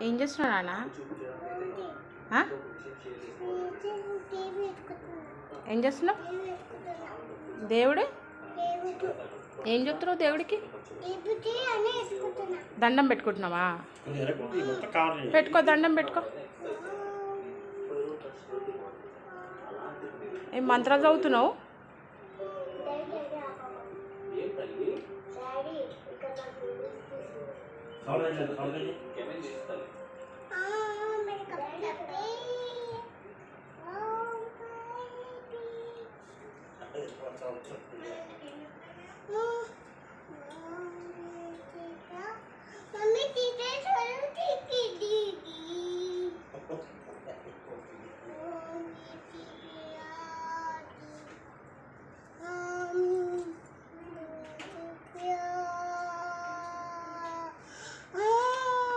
ఏం చేస్తున్నావు నాన్న? ఏం చేస్తున్నావు? దేవుడు ఏం చెప్తున్నావు? దేవుడికి దండం పెట్టుకుంటున్నావా? పెట్టుకో, దండం పెట్టుకో. ఏం మంత్రాలు చదువుతున్నావు?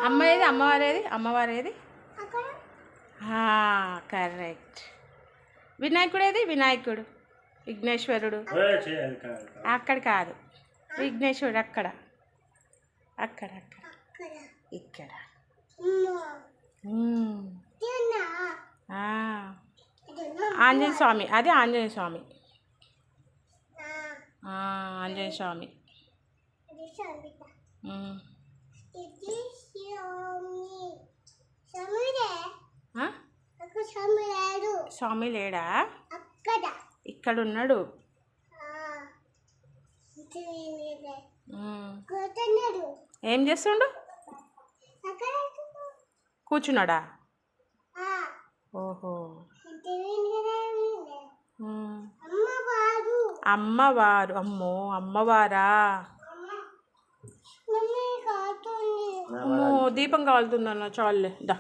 అమ్మ ఏది? అమ్మవారేది? అమ్మవారేది? కరెక్ట్. వినాయకుడు ఏది? వినాయకుడు, విఘ్నేశ్వరుడు అక్కడ కాదు, విఘ్నేశ్వరుడు అక్కడ అక్కడ అక్కడ ఇక్కడ. ఆంజనేయ స్వామి, అది ఆంజనేయ స్వామి. ఆంజనేయ స్వామి. స్వామి లేడా? ఇక్కడ ఉన్నాడు. ఏం చేస్తుండు? కూర్చున్నాడా? ఓహో. అమ్మవారు. అమ్మో, అమ్మవారా? అమ్మో, దీపం కాలుతుందన్న. చాలులే దా.